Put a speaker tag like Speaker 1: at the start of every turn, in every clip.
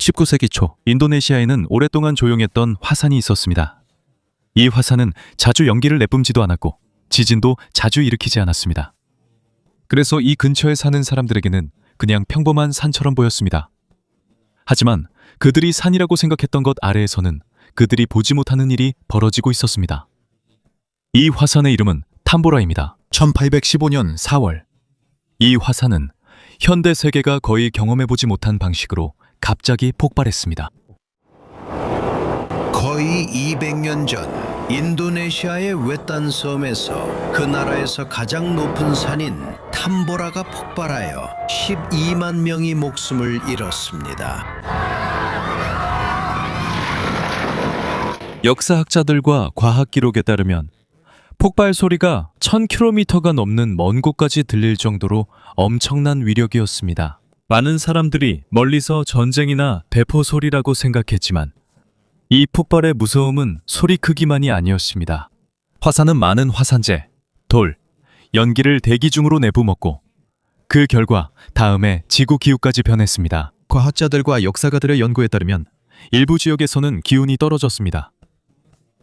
Speaker 1: 19세기 초 인도네시아에는 오랫동안 조용했던 화산이 있었습니다. 이 화산은 자주 연기를 내뿜지도 않았고 지진도 자주 일으키지 않았습니다. 그래서 이 근처에 사는 사람들에게는 그냥 평범한 산처럼 보였습니다. 하지만 그들이 산이라고 생각했던 것 아래에서는 그들이 보지 못하는 일이 벌어지고 있었습니다. 이 화산의 이름은 탐보라입니다. 1815년 4월, 이 화산은 현대 세계가 거의 경험해보지 못한 방식으로 갑자기 폭발했습니다.
Speaker 2: 거의 200년 전 인도네시아의 외딴 섬에서 그 나라에서 가장 높은 산인 탐보라가 폭발하여 12만 명이 목숨을 잃었습니다.
Speaker 1: 역사학자들과 과학 기록에 따르면 폭발 소리가 1000km가 넘는 먼 곳까지 들릴 정도로 엄청난 위력이었습니다. 많은 사람들이 멀리서 전쟁이나 대포 소리라고 생각했지만 이 폭발의 무서움은 소리 크기만이 아니었습니다. 화산은 많은 화산재, 돌, 연기를 대기 중으로 내뿜었고 그 결과 다음에 지구 기후까지 변했습니다. 과학자들과 역사가들의 연구에 따르면 일부 지역에서는 기온이 떨어졌습니다.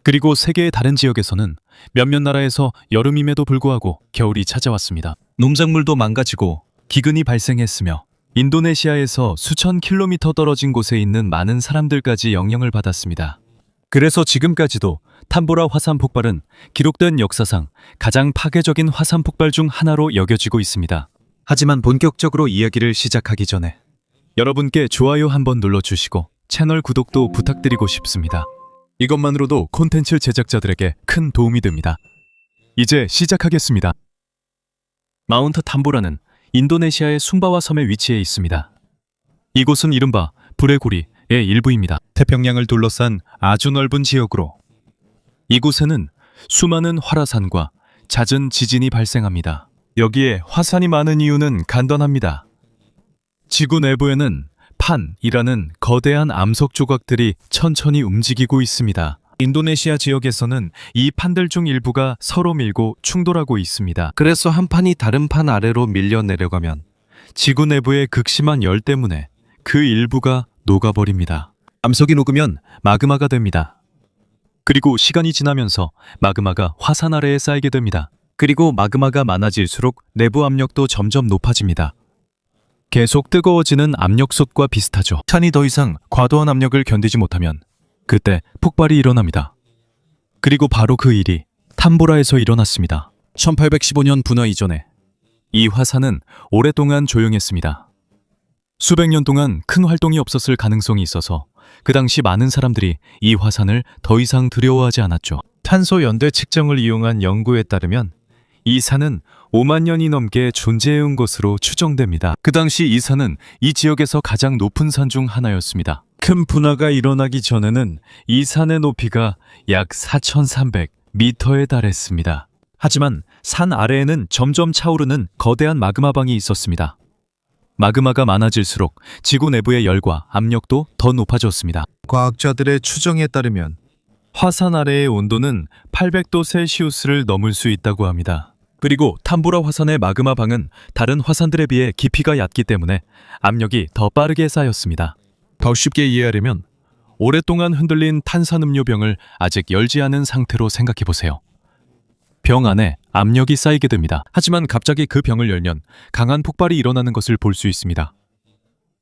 Speaker 1: 그리고 세계의 다른 지역에서는 몇몇 나라에서 여름임에도 불구하고 겨울이 찾아왔습니다. 농작물도 망가지고 기근이 발생했으며 인도네시아에서 수천 킬로미터 떨어진 곳에 있는 많은 사람들까지 영향을 받았습니다. 그래서 지금까지도 탐보라 화산 폭발은 기록된 역사상 가장 파괴적인 화산 폭발 중 하나로 여겨지고 있습니다. 하지만 본격적으로 이야기를 시작하기 전에 여러분께 좋아요 한번 눌러주시고 채널 구독도 부탁드리고 싶습니다. 이것만으로도 콘텐츠 제작자들에게 큰 도움이 됩니다. 이제 시작하겠습니다. 마운트 탐보라는 인도네시아의 숨바와 섬에 위치해 있습니다. 이곳은 이른바 불의 고리의 일부입니다. 태평양을 둘러싼 아주 넓은 지역으로 이곳에는 수많은 활화산과 잦은 지진이 발생합니다. 여기에 화산이 많은 이유는 간단합니다. 지구 내부에는 판이라는 거대한 암석 조각들이 천천히 움직이고 있습니다. 인도네시아 지역에서는 이 판들 중 일부가 서로 밀고 충돌하고 있습니다. 그래서 한 판이 다른 판 아래로 밀려 내려가면 지구 내부의 극심한 열 때문에 그 일부가 녹아버립니다. 암석이 녹으면 마그마가 됩니다. 그리고 시간이 지나면서 마그마가 화산 아래에 쌓이게 됩니다. 그리고 마그마가 많아질수록 내부 압력도 점점 높아집니다. 계속 뜨거워지는 압력솥과 비슷하죠. 산이 더 이상 과도한 압력을 견디지 못하면 그때 폭발이 일어납니다. 그리고 바로 그 일이 탐보라에서 일어났습니다. 1815년 분화 이전에 이 화산은 오랫동안 조용했습니다. 수백 년 동안 큰 활동이 없었을 가능성이 있어서 그 당시 많은 사람들이 이 화산을 더 이상 두려워하지 않았죠. 탄소 연대 측정을 이용한 연구에 따르면 이 산은 5만 년이 넘게 존재해온 것으로 추정됩니다. 그 당시 이 산은 이 지역에서 가장 높은 산 중 하나였습니다. 큰 분화가 일어나기 전에는 이 산의 높이가 약 4,300m에 달했습니다. 하지만 산 아래에는 점점 차오르는 거대한 마그마방이 있었습니다. 마그마가 많아질수록 지구 내부의 열과 압력도 더 높아졌습니다. 과학자들의 추정에 따르면 화산 아래의 온도는 800도 셀시우스를 넘을 수 있다고 합니다. 그리고 탐보라 화산의 마그마 방은 다른 화산들에 비해 깊이가 얕기 때문에 압력이 더 빠르게 쌓였습니다. 더 쉽게 이해하려면 오랫동안 흔들린 탄산음료병을 아직 열지 않은 상태로 생각해보세요. 병 안에 압력이 쌓이게 됩니다. 하지만 갑자기 그 병을 열면 강한 폭발이 일어나는 것을 볼 수 있습니다.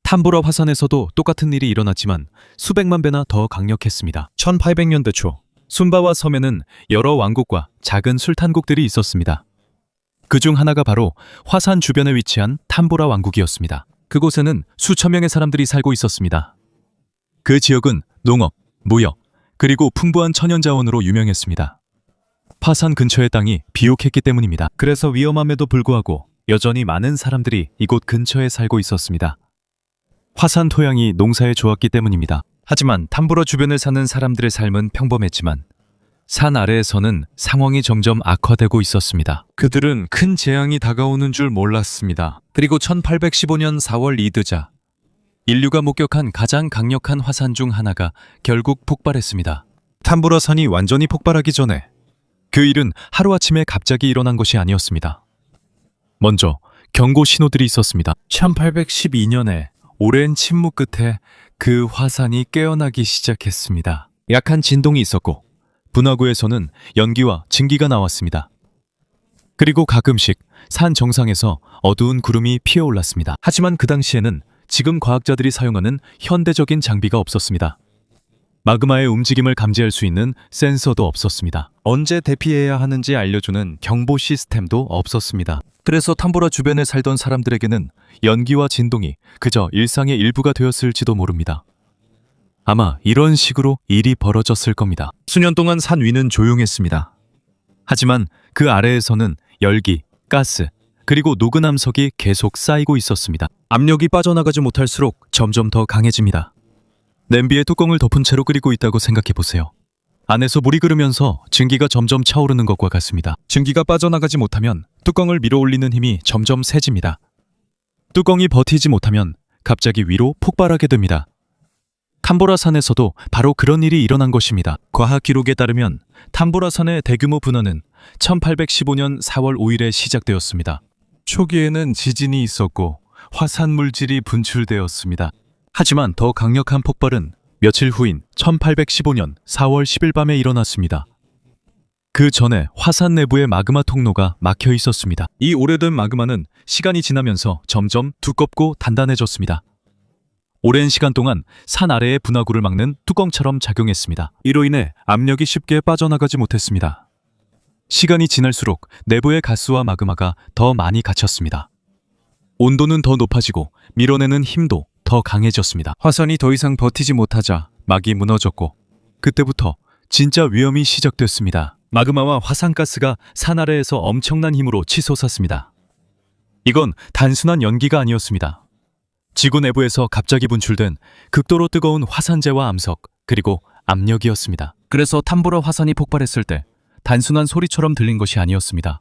Speaker 1: 탐보라 화산에서도 똑같은 일이 일어났지만 수백만 배나 더 강력했습니다. 1800년대 초 숨바와 섬에는 여러 왕국과 작은 술탄국들이 있었습니다. 그중 하나가 바로 화산 주변에 위치한 탐보라 왕국이었습니다. 그곳에는 수천 명의 사람들이 살고 있었습니다. 그 지역은 농업, 무역, 그리고 풍부한 천연자원으로 유명했습니다. 화산 근처의 땅이 비옥했기 때문입니다. 그래서 위험함에도 불구하고 여전히 많은 사람들이 이곳 근처에 살고 있었습니다. 화산 토양이 농사에 좋았기 때문입니다. 하지만 탐보라 주변을 사는 사람들의 삶은 평범했지만 산 아래에서는 상황이 점점 악화되고 있었습니다. 그들은 큰 재앙이 다가오는 줄 몰랐습니다. 그리고 1815년 4월 이드자, 인류가 목격한 가장 강력한 화산 중 하나가 결국 폭발했습니다. 탐보라 산이 완전히 폭발하기 전에 그 일은 하루아침에 갑자기 일어난 것이 아니었습니다. 먼저 경고 신호들이 있었습니다. 1812년에 오랜 침묵 끝에 그 화산이 깨어나기 시작했습니다. 약한 진동이 있었고 분화구에서는 연기와 증기가 나왔습니다. 그리고 가끔씩 산 정상에서 어두운 구름이 피어올랐습니다. 하지만 그 당시에는 지금 과학자들이 사용하는 현대적인 장비가 없었습니다. 마그마의 움직임을 감지할 수 있는 센서도 없었습니다. 언제 대피해야 하는지 알려주는 경보 시스템도 없었습니다. 그래서 탐보라 주변에 살던 사람들에게는 연기와 진동이 그저 일상의 일부가 되었을지도 모릅니다. 아마 이런 식으로 일이 벌어졌을 겁니다. 수년 동안 산 위는 조용했습니다. 하지만 그 아래에서는 열기, 가스, 그리고 녹은 암석이 계속 쌓이고 있었습니다. 압력이 빠져나가지 못할수록 점점 더 강해집니다. 냄비에 뚜껑을 덮은 채로 끓이고 있다고 생각해 보세요. 안에서 물이 흐르면서 증기가 점점 차오르는 것과 같습니다. 증기가 빠져나가지 못하면 뚜껑을 밀어 올리는 힘이 점점 세집니다. 뚜껑이 버티지 못하면 갑자기 위로 폭발하게 됩니다. 탐보라산에서도 바로 그런 일이 일어난 것입니다. 과학 기록에 따르면 탐보라산의 대규모 분화는 1815년 4월 5일에 시작되었습니다. 초기에는 지진이 있었고 화산 물질이 분출되었습니다. 하지만 더 강력한 폭발은 며칠 후인 1815년 4월 10일 밤에 일어났습니다. 그 전에 화산 내부의 마그마 통로가 막혀 있었습니다. 이 오래된 마그마는 시간이 지나면서 점점 두껍고 단단해졌습니다. 오랜 시간 동안 산 아래의 분화구를 막는 뚜껑처럼 작용했습니다. 이로 인해 압력이 쉽게 빠져나가지 못했습니다. 시간이 지날수록 내부의 가스와 마그마가 더 많이 갇혔습니다. 온도는 더 높아지고 밀어내는 힘도 더 강해졌습니다. 화산이 더 이상 버티지 못하자 막이 무너졌고 그때부터 진짜 위험이 시작됐습니다. 마그마와 화산가스가 산 아래에서 엄청난 힘으로 치솟았습니다. 이건 단순한 연기가 아니었습니다. 지구 내부에서 갑자기 분출된 극도로 뜨거운 화산재와 암석, 그리고 압력이었습니다. 그래서 탐보라 화산이 폭발했을 때 단순한 소리처럼 들린 것이 아니었습니다.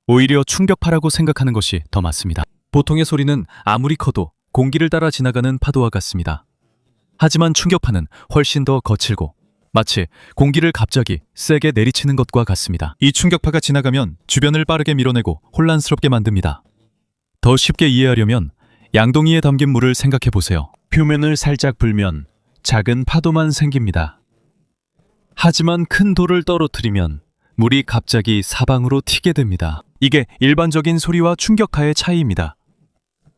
Speaker 1: 오히려 충격파라고 생각하는 것이 더 맞습니다. 보통의 소리는 아무리 커도 공기를 따라 지나가는 파도와 같습니다. 하지만 충격파는 훨씬 더 거칠고 마치 공기를 갑자기 세게 내리치는 것과 같습니다. 이 충격파가 지나가면 주변을 빠르게 밀어내고 혼란스럽게 만듭니다. 더 쉽게 이해하려면 양동이에 담긴 물을 생각해 보세요. 표면을 살짝 불면 작은 파도만 생깁니다. 하지만 큰 돌을 떨어뜨리면 물이 갑자기 사방으로 튀게 됩니다. 이게 일반적인 소리와 충격파의 차이입니다.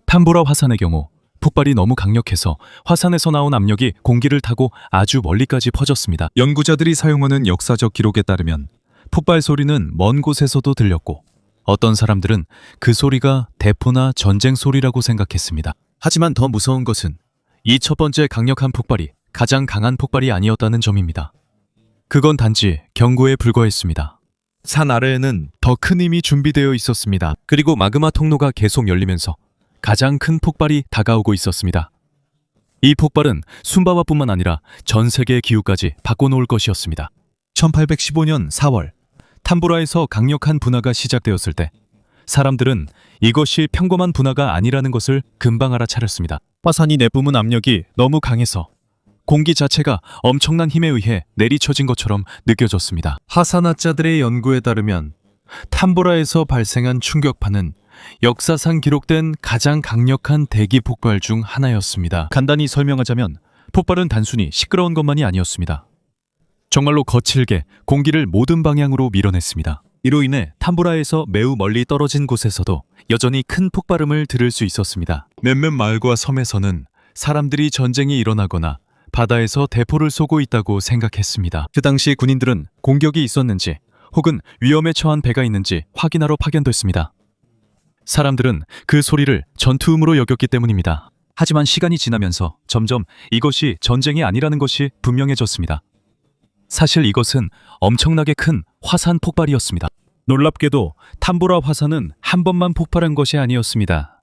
Speaker 1: 탐보라 화산의 경우 폭발이 너무 강력해서 화산에서 나온 압력이 공기를 타고 아주 멀리까지 퍼졌습니다. 연구자들이 사용하는 역사적 기록에 따르면 폭발 소리는 먼 곳에서도 들렸고 어떤 사람들은 그 소리가 대포나 전쟁 소리라고 생각했습니다. 하지만 더 무서운 것은 이 첫 번째 강력한 폭발이 가장 강한 폭발이 아니었다는 점입니다. 그건 단지 경고에 불과했습니다. 산 아래에는 더 큰 힘이 준비되어 있었습니다. 그리고 마그마 통로가 계속 열리면서 가장 큰 폭발이 다가오고 있었습니다. 이 폭발은 숨바와뿐만 아니라 전 세계의 기후까지 바꿔놓을 것이었습니다. 1815년 4월 탐보라에서 강력한 분화가 시작되었을 때 사람들은 이것이 평범한 분화가 아니라는 것을 금방 알아차렸습니다. 화산이 내뿜은 압력이 너무 강해서 공기 자체가 엄청난 힘에 의해 내리쳐진 것처럼 느껴졌습니다. 하산학자들의 연구에 따르면 탐보라에서 발생한 충격파는 역사상 기록된 가장 강력한 대기 폭발 중 하나였습니다. 간단히 설명하자면 폭발은 단순히 시끄러운 것만이 아니었습니다. 정말로 거칠게 공기를 모든 방향으로 밀어냈습니다. 이로 인해 탐보라에서 매우 멀리 떨어진 곳에서도 여전히 큰 폭발음을 들을 수 있었습니다. 몇몇 마을과 섬에서는 사람들이 전쟁이 일어나거나 바다에서 대포를 쏘고 있다고 생각했습니다. 그 당시 군인들은 공격이 있었는지 혹은 위험에 처한 배가 있는지 확인하러 파견됐습니다. 사람들은 그 소리를 전투음으로 여겼기 때문입니다. 하지만 시간이 지나면서 점점 이것이 전쟁이 아니라는 것이 분명해졌습니다. 사실 이것은 엄청나게 큰 화산 폭발이었습니다. 놀랍게도 탐보라 화산은 한 번만 폭발한 것이 아니었습니다.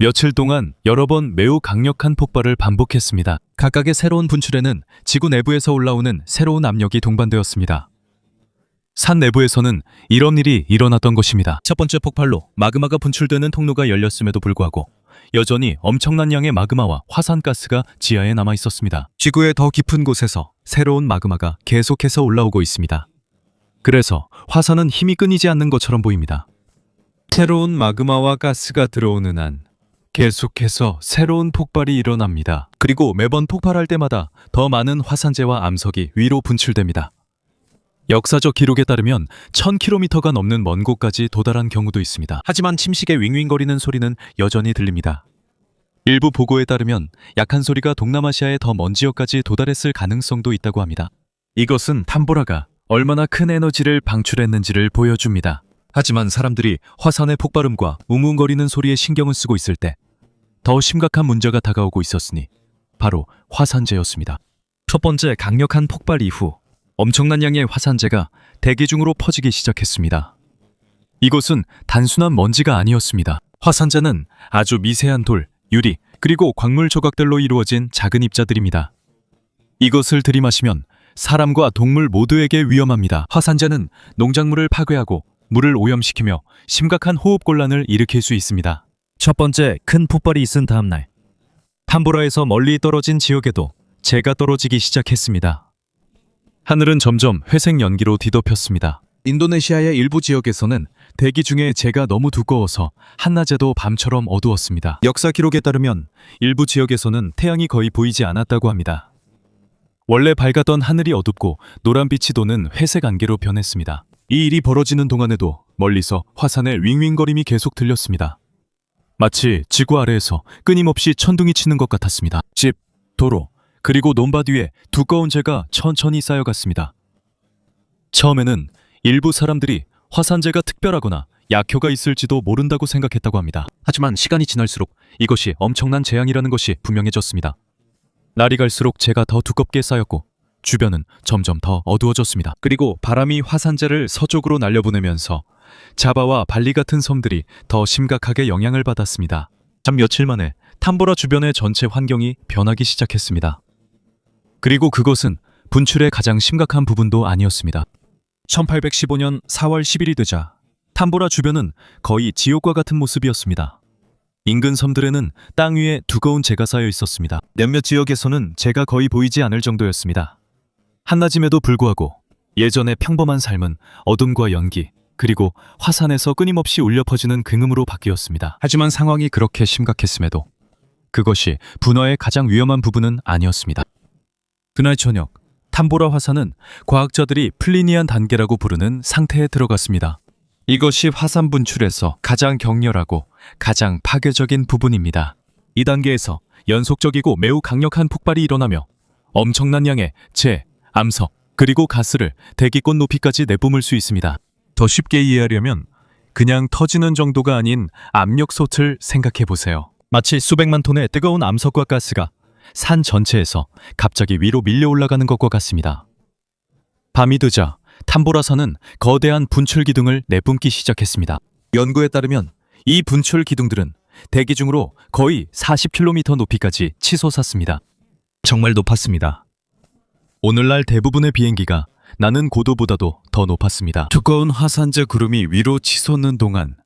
Speaker 1: 며칠 동안 여러 번 매우 강력한 폭발을 반복했습니다. 각각의 새로운 분출에는 지구 내부에서 올라오는 새로운 압력이 동반되었습니다. 산 내부에서는 이런 일이 일어났던 것입니다. 첫 번째 폭발로 마그마가 분출되는 통로가 열렸음에도 불구하고 여전히 엄청난 양의 마그마와 화산가스가 지하에 남아 있었습니다. 지구의 더 깊은 곳에서 새로운 마그마가 계속해서 올라오고 있습니다. 그래서 화산은 힘이 끊이지 않는 것처럼 보입니다. 새로운 마그마와 가스가 들어오는 한 계속해서 새로운 폭발이 일어납니다. 그리고 매번 폭발할 때마다 더 많은 화산재와 암석이 위로 분출됩니다. 역사적 기록에 따르면 1000km가 넘는 먼 곳까지 도달한 경우도 있습니다. 하지만 침식의 윙윙거리는 소리는 여전히 들립니다. 일부 보고에 따르면 약한 소리가 동남아시아의 더 먼 지역까지 도달했을 가능성도 있다고 합니다. 이것은 탐보라가 얼마나 큰 에너지를 방출했는지를 보여줍니다. 하지만 사람들이 화산의 폭발음과 웅웅거리는 소리에 신경을 쓰고 있을 때 더 심각한 문제가 다가오고 있었으니 바로 화산재였습니다. 첫 번째 강력한 폭발 이후 엄청난 양의 화산재가 대기 중으로 퍼지기 시작했습니다. 이것은 단순한 먼지가 아니었습니다. 화산재는 아주 미세한 돌, 유리, 그리고 광물 조각들로 이루어진 작은 입자들입니다. 이것을 들이마시면 사람과 동물 모두에게 위험합니다. 화산재는 농작물을 파괴하고 물을 오염시키며 심각한 호흡곤란을 일으킬 수 있습니다. 첫 번째 큰 폭발이 있은 다음 날, 탐보라에서 멀리 떨어진 지역에도 재가 떨어지기 시작했습니다. 하늘은 점점 회색 연기로 뒤덮였습니다. 인도네시아의 일부 지역에서는 대기 중에 재가 너무 두꺼워서 한낮에도 밤처럼 어두웠습니다. 역사 기록에 따르면 일부 지역에서는 태양이 거의 보이지 않았다고 합니다. 원래 밝았던 하늘이 어둡고 노란빛이 도는 회색 안개로 변했습니다. 이 일이 벌어지는 동안에도 멀리서 화산의 윙윙거림이 계속 들렸습니다. 마치 지구 아래에서 끊임없이 천둥이 치는 것 같았습니다. 집, 도로, 그리고 논밭 위에 두꺼운 재가 천천히 쌓여갔습니다. 처음에는 일부 사람들이 화산재가 특별하거나 약효가 있을지도 모른다고 생각했다고 합니다. 하지만 시간이 지날수록 이것이 엄청난 재앙이라는 것이 분명해졌습니다. 날이 갈수록 재가 더 두껍게 쌓였고 주변은 점점 더 어두워졌습니다. 그리고 바람이 화산재를 서쪽으로 날려보내면서 자바와 발리 같은 섬들이 더 심각하게 영향을 받았습니다. 잠 며칠 만에 탐보라 주변의 전체 환경이 변하기 시작했습니다. 그리고 그것은 분출의 가장 심각한 부분도 아니었습니다. 1815년 4월 10일이 되자 탐보라 주변은 거의 지옥과 같은 모습이었습니다. 인근 섬들에는 땅 위에 두꺼운 재가 쌓여 있었습니다. 몇몇 지역에서는 재가 거의 보이지 않을 정도였습니다. 한낮임에도 불구하고 예전의 평범한 삶은 어둠과 연기, 그리고 화산에서 끊임없이 울려 퍼지는 굉음으로 바뀌었습니다. 하지만 상황이 그렇게 심각했음에도 그것이 분화의 가장 위험한 부분은 아니었습니다. 그날 저녁, 탐보라 화산은 과학자들이 플리니안 단계라고 부르는 상태에 들어갔습니다. 이것이 화산 분출에서 가장 격렬하고 가장 파괴적인 부분입니다. 이 단계에서 연속적이고 매우 강력한 폭발이 일어나며 엄청난 양의 재, 암석, 그리고 가스를 대기권 높이까지 내뿜을 수 있습니다. 더 쉽게 이해하려면 그냥 터지는 정도가 아닌 압력솥을 생각해 보세요. 마치 수백만 톤의 뜨거운 암석과 가스가 산 전체에서 갑자기 위로 밀려 올라가는 것과 같습니다. 밤이 되자 탐보라산은 거대한 분출 기둥을 내뿜기 시작했습니다. 연구에 따르면 이 분출 기둥들은 대기 중으로 거의 40km 높이까지 치솟았습니다. 정말 높았습니다. 오늘날 대부분의 비행기가 나는 고도보다도 더 높았습니다. 두꺼운 화산재 구름이 위로 치솟는 동안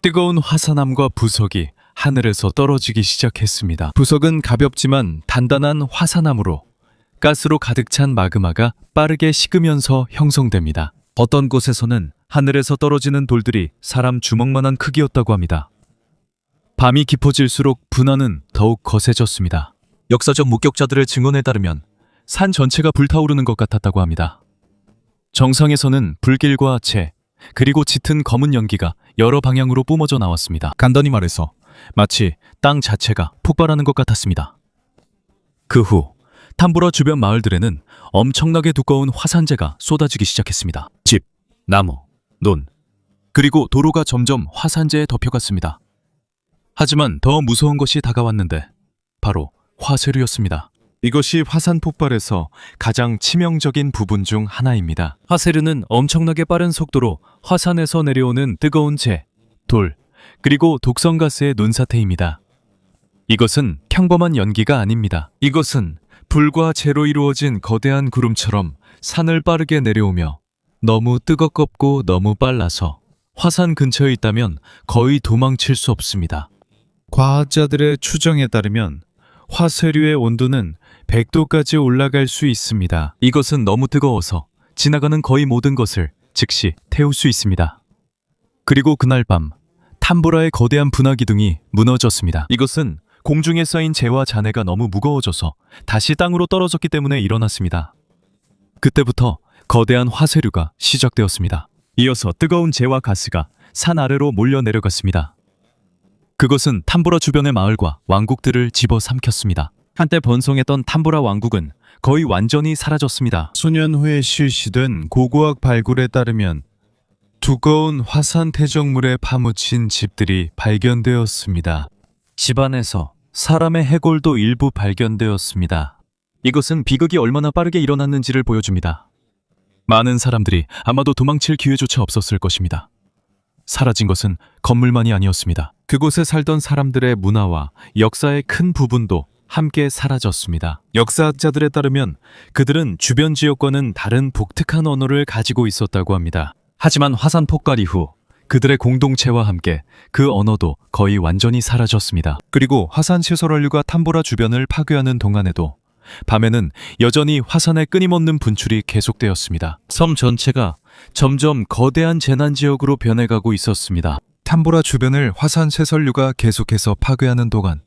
Speaker 1: 뜨거운 화산암과 부석이 하늘에서 떨어지기 시작했습니다. 부석은 가볍지만 단단한 화산암으로 가스로 가득 찬 마그마가 빠르게 식으면서 형성됩니다. 어떤 곳에서는 하늘에서 떨어지는 돌들이 사람 주먹만한 크기였다고 합니다. 밤이 깊어질수록 분화는 더욱 거세졌습니다. 역사적 목격자들의 증언에 따르면 산 전체가 불타오르는 것 같았다고 합니다. 정상에서는 불길과 재, 그리고 짙은 검은 연기가 여러 방향으로 뿜어져 나왔습니다. 간단히 말해서 마치 땅 자체가 폭발하는 것 같았습니다. 그 후 탐보라 주변 마을들에는 엄청나게 두꺼운 화산재가 쏟아지기 시작했습니다. 집, 나무, 논, 그리고 도로가 점점 화산재에 덮여갔습니다. 하지만 더 무서운 것이 다가왔는데 바로 화쇄류였습니다. 이것이 화산 폭발에서 가장 치명적인 부분 중 하나입니다. 화쇄류는 엄청나게 빠른 속도로 화산에서 내려오는 뜨거운 재, 돌, 그리고 독성가스의 눈사태입니다. 이것은 평범한 연기가 아닙니다. 이것은 불과 재로 이루어진 거대한 구름처럼 산을 빠르게 내려오며 너무 뜨겁고 너무 빨라서 화산 근처에 있다면 거의 도망칠 수 없습니다. 과학자들의 추정에 따르면 화쇄류의 온도는 100도까지 올라갈 수 있습니다. 이것은 너무 뜨거워서 지나가는 거의 모든 것을 즉시 태울 수 있습니다. 그리고 그날 밤 탐보라의 거대한 분화 기둥이 무너졌습니다. 이것은 공중에 쌓인 재와 잔해가 너무 무거워져서 다시 땅으로 떨어졌기 때문에 일어났습니다. 그때부터 거대한 화쇄류가 시작되었습니다. 이어서 뜨거운 재와 가스가 산 아래로 몰려 내려갔습니다. 그것은 탐보라 주변의 마을과 왕국들을 집어삼켰습니다. 한때 번성했던 탐보라 왕국은 거의 완전히 사라졌습니다. 수년 후에 실시된 고고학 발굴에 따르면 두꺼운 화산 퇴적물에 파묻힌 집들이 발견되었습니다. 집안에서 사람의 해골도 일부 발견되었습니다. 이것은 비극이 얼마나 빠르게 일어났는지를 보여줍니다. 많은 사람들이 아마도 도망칠 기회조차 없었을 것입니다. 사라진 것은 건물만이 아니었습니다. 그곳에 살던 사람들의 문화와 역사의 큰 부분도 함께 사라졌습니다. 역사학자들에 따르면 그들은 주변 지역과는 다른 독특한 언어를 가지고 있었다고 합니다. 하지만 화산 폭발 이후 그들의 공동체와 함께 그 언어도 거의 완전히 사라졌습니다. 그리고 화산 시설원류가 탐보라 주변을 파괴하는 동안에도 밤에는 여전히 화산의 끊임없는 분출이 계속되었습니다. 섬 전체가 점점 거대한 재난 지역으로 변해가고 있었습니다. 탐보라 주변을 화산 시설류가 계속해서 파괴하는 동안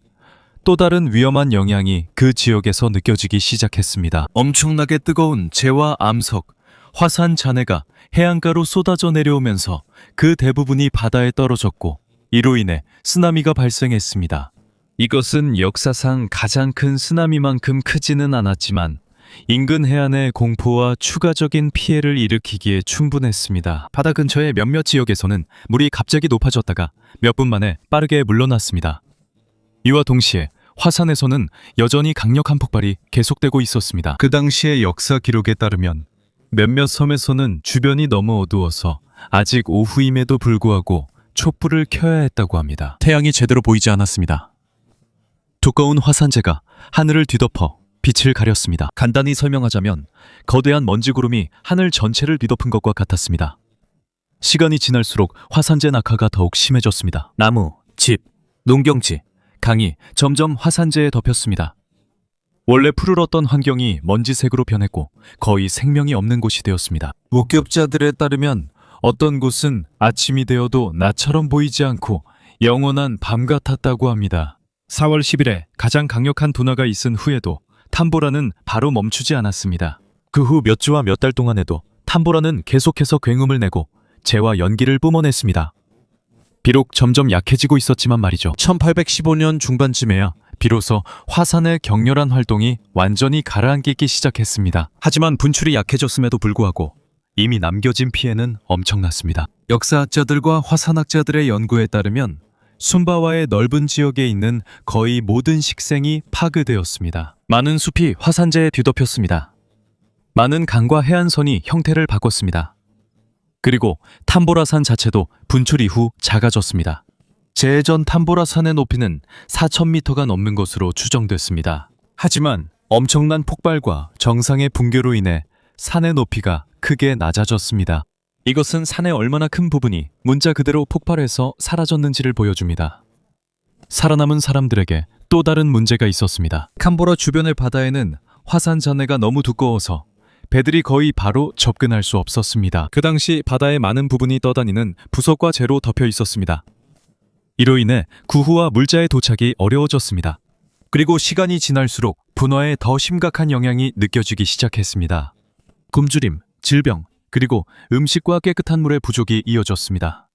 Speaker 1: 또 다른 위험한 영향이 그 지역에서 느껴지기 시작했습니다. 엄청나게 뜨거운 재와 암석, 화산 잔해가 해안가로 쏟아져 내려오면서 그 대부분이 바다에 떨어졌고 이로 인해 쓰나미가 발생했습니다. 이것은 역사상 가장 큰 쓰나미만큼 크지는 않았지만 인근 해안의 공포와 추가적인 피해를 일으키기에 충분했습니다. 바다 근처의 몇몇 지역에서는 물이 갑자기 높아졌다가 몇 분 만에 빠르게 물러났습니다. 이와 동시에 화산에서는 여전히 강력한 폭발이 계속되고 있었습니다. 그 당시의 역사 기록에 따르면 몇몇 섬에서는 주변이 너무 어두워서 아직 오후임에도 불구하고 촛불을 켜야 했다고 합니다. 태양이 제대로 보이지 않았습니다. 두꺼운 화산재가 하늘을 뒤덮어 빛을 가렸습니다. 간단히 설명하자면 거대한 먼지구름이 하늘 전체를 뒤덮은 것과 같았습니다. 시간이 지날수록 화산재 낙하가 더욱 심해졌습니다. 나무, 집, 농경지, 강이 점점 화산재에 덮였습니다. 원래 푸르렀던 환경이 먼지색으로 변했고 거의 생명이 없는 곳이 되었습니다. 목격자들에 따르면 어떤 곳은 아침이 되어도 낮처럼 보이지 않고 영원한 밤 같았다고 합니다. 4월 10일에 가장 강력한 둔화가 있은 후에도 탐보라는 바로 멈추지 않았습니다. 그 후 몇 주와 몇 달 동안에도 탐보라는 계속해서 굉음을 내고 재와 연기를 뿜어냈습니다. 비록 점점 약해지고 있었지만 말이죠. 1815년 중반쯤에야 비로소 화산의 격렬한 활동이 완전히 가라앉기 시작했습니다. 하지만 분출이 약해졌음에도 불구하고 이미 남겨진 피해는 엄청났습니다. 역사학자들과 화산학자들의 연구에 따르면 순바와의 넓은 지역에 있는 거의 모든 식생이 파괴되었습니다. 많은 숲이 화산재에 뒤덮였습니다. 많은 강과 해안선이 형태를 바꿨습니다. 그리고 탐보라산 자체도 분출 이후 작아졌습니다. 재해 전 탐보라산의 높이는 4,000m가 넘는 것으로 추정됐습니다. 하지만 엄청난 폭발과 정상의 붕괴로 인해 산의 높이가 크게 낮아졌습니다. 이것은 산의 얼마나 큰 부분이 문자 그대로 폭발해서 사라졌는지를 보여줍니다. 살아남은 사람들에게 또 다른 문제가 있었습니다. 캄보라 주변의 바다에는 화산 잔해가 너무 두꺼워서 배들이 거의 바로 접근할 수 없었습니다. 그 당시 바다의 많은 부분이 떠다니는 부석과 재로 덮여 있었습니다. 이로 인해 구후와 물자의 도착이 어려워졌습니다. 그리고 시간이 지날수록 분화에 더 심각한 영향이 느껴지기 시작했습니다. 굶주림, 질병, 그리고 음식과 깨끗한 물의 부족이 이어졌습니다.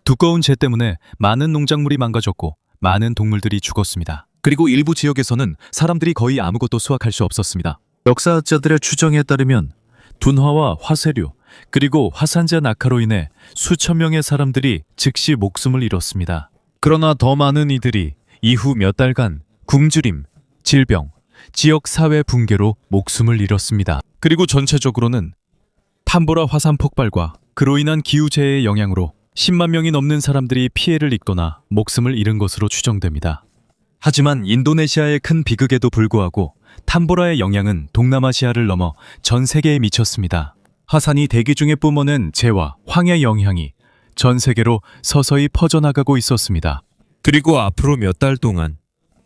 Speaker 1: 두꺼운 재 때문에 많은 농작물이 망가졌고 많은 동물들이 죽었습니다. 그리고 일부 지역에서는 사람들이 거의 아무것도 수확할 수 없었습니다. 역사학자들의 추정에 따르면 둔화와 화쇄류, 그리고 화산재 낙하로 인해 수천 명의 사람들이 즉시 목숨을 잃었습니다. 그러나 더 많은 이들이 이후 몇 달간 굶주림, 질병, 지역 사회 붕괴로 목숨을 잃었습니다. 그리고 전체적으로는 탐보라 화산 폭발과 그로 인한 기후재해의 영향으로 10만 명이 넘는 사람들이 피해를 입거나 목숨을 잃은 것으로 추정됩니다. 하지만 인도네시아의 큰 비극에도 불구하고 탐보라의 영향은 동남아시아를 넘어 전 세계에 미쳤습니다. 화산이 대기 중에 뿜어낸 재와 황의 영향이 전 세계로 서서히 퍼져나가고 있었습니다. 그리고 앞으로 몇 달 동안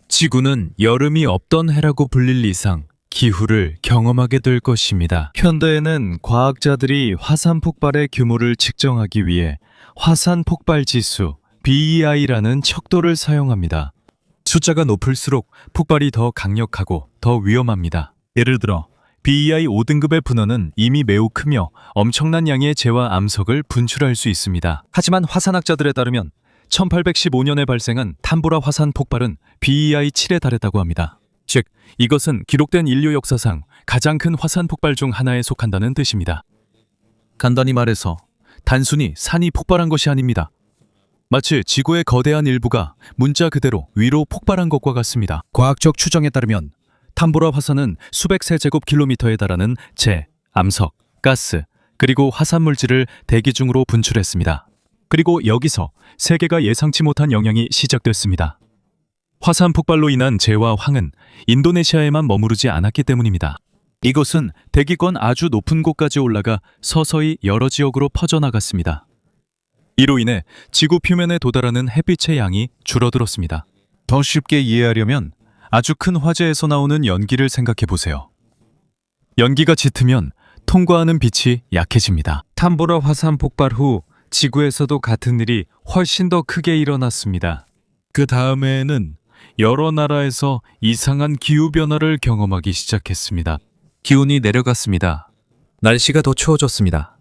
Speaker 1: 지구는 여름이 없던 해라고 불릴 이상 기후를 경험하게 될 것입니다. 현대에는 과학자들이 화산 폭발의 규모를 측정하기 위해 화산 폭발 지수, BEI라는 척도를 사용합니다. 숫자가 높을수록 폭발이 더 강력하고 더 위험합니다. 예를 들어 BEI 5등급의 분원은 이미 매우 크며 엄청난 양의 재와 암석을 분출할 수 있습니다. 하지만 화산학자들에 따르면 1815년에 발생한 탐보라 화산 폭발은 BEI 7에 달했다고 합니다. 즉, 이것은 기록된 인류 역사상 가장 큰 화산 폭발 중 하나에 속한다는 뜻입니다. 간단히 말해서 단순히 산이 폭발한 것이 아닙니다. 마치 지구의 거대한 일부가 문자 그대로 위로 폭발한 것과 같습니다. 과학적 추정에 따르면 탐보라 화산은 수백 세제곱킬로미터에 달하는 재, 암석, 가스, 그리고 화산물질을 대기 중으로 분출했습니다. 그리고 여기서 세계가 예상치 못한 영향이 시작됐습니다. 화산 폭발로 인한 재와 황은 인도네시아에만 머무르지 않았기 때문입니다. 이곳은 대기권 아주 높은 곳까지 올라가 서서히 여러 지역으로 퍼져나갔습니다. 이로 인해 지구 표면에 도달하는 햇빛의 양이 줄어들었습니다. 더 쉽게 이해하려면 아주 큰 화재에서 나오는 연기를 생각해 보세요. 연기가 짙으면 통과하는 빛이 약해집니다. 탐보라 화산 폭발 후 지구에서도 같은 일이 훨씬 더 크게 일어났습니다. 그 다음에는 여러 나라에서 이상한 기후변화를 경험하기 시작했습니다. 기온이 내려갔습니다. 날씨가 더 추워졌습니다.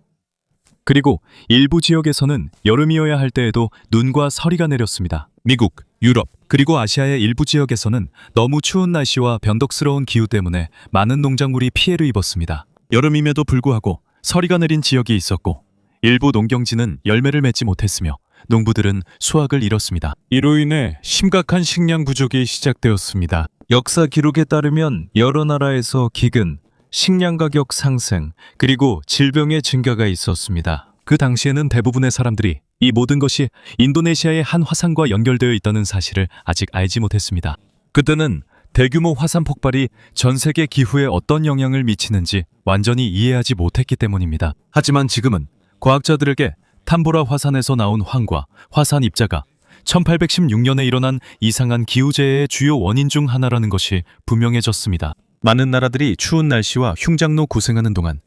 Speaker 1: 그리고 일부 지역에서는 여름이어야 할 때에도 눈과 서리가 내렸습니다. 미국, 유럽, 그리고 아시아의 일부 지역에서는 너무 추운 날씨와 변덕스러운 기후 때문에 많은 농작물이 피해를 입었습니다. 여름임에도 불구하고 서리가 내린 지역이 있었고 일부 농경지는 열매를 맺지 못했으며 농부들은 수확을 잃었습니다. 이로 인해 심각한 식량 부족이 시작되었습니다. 역사 기록에 따르면 여러 나라에서 기근, 식량 가격 상승, 그리고 질병의 증가가 있었습니다. 그 당시에는 대부분의 사람들이 이 모든 것이 인도네시아의 한 화산과 연결되어 있다는 사실을 아직 알지 못했습니다. 그때는 대규모 화산 폭발이 전 세계 기후에 어떤 영향을 미치는지 완전히 이해하지 못했기 때문입니다. 하지만 지금은 과학자들에게 탐보라 화산에서 나온 황과 화산 입자가 1816년에 일어난 이상한 기후재해의 주요 원인 중 하나라는 것이 분명해졌습니다. 많은 나라들이 추운 날씨와 흉장로 고생하는 동안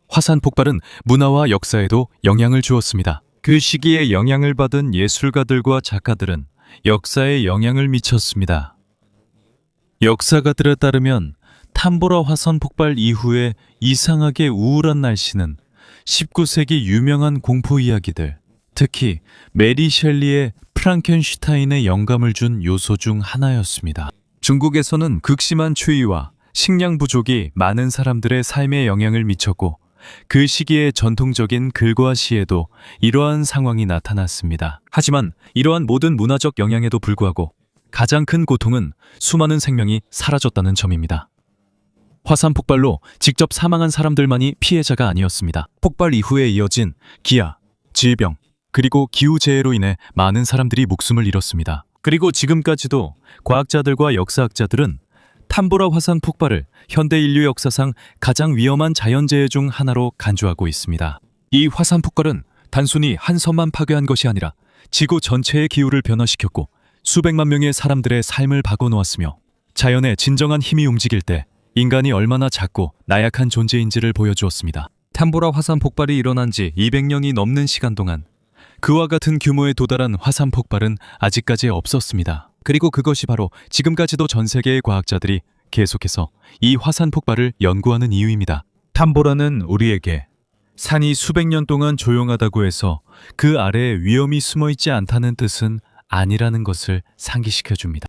Speaker 1: 화산 폭발은 문화와 역사에도 영향을 주었습니다. 그 시기에 영향을 받은 예술가들과 작가들은 역사에 영향을 미쳤습니다. 역사가들에 따르면 탐보라 화산 폭발 이후에 이상하게 우울한 날씨는 19세기 유명한 공포 이야기들, 특히 메리 셸리의 프랑켄슈타인에 영감을 준 요소 중 하나였습니다. 중국에서는 극심한 추위와 식량 부족이 많은 사람들의 삶에 영향을 미쳤고 그 시기의 전통적인 글과 시에도 이러한 상황이 나타났습니다. 하지만 이러한 모든 문화적 영향에도 불구하고 가장 큰 고통은 수많은 생명이 사라졌다는 점입니다. 화산 폭발로 직접 사망한 사람들만이 피해자가 아니었습니다. 폭발 이후에 이어진 기아, 질병, 그리고 기후재해로 인해 많은 사람들이 목숨을 잃었습니다. 그리고 지금까지도 과학자들과 역사학자들은 탐보라 화산 폭발을 현대 인류 역사상 가장 위험한 자연재해 중 하나로 간주하고 있습니다. 이 화산 폭발은 단순히 한 섬만 파괴한 것이 아니라 지구 전체의 기후를 변화시켰고 수백만 명의 사람들의 삶을 바꿔놓았으며 자연의 진정한 힘이 움직일 때 인간이 얼마나 작고 나약한 존재인지를 보여주었습니다. 탐보라 화산 폭발이 일어난 지 200년이 넘는 시간 동안 그와 같은 규모에 도달한 화산 폭발은 아직까지 없었습니다. 그리고 그것이 바로 지금까지도 전 세계의 과학자들이 계속해서 이 화산 폭발을 연구하는 이유입니다. 탐보라는 우리에게 산이 수백 년 동안 조용하다고 해서 그 아래에 위험이 숨어 있지 않다는 뜻은 아니라는 것을 상기시켜 줍니다.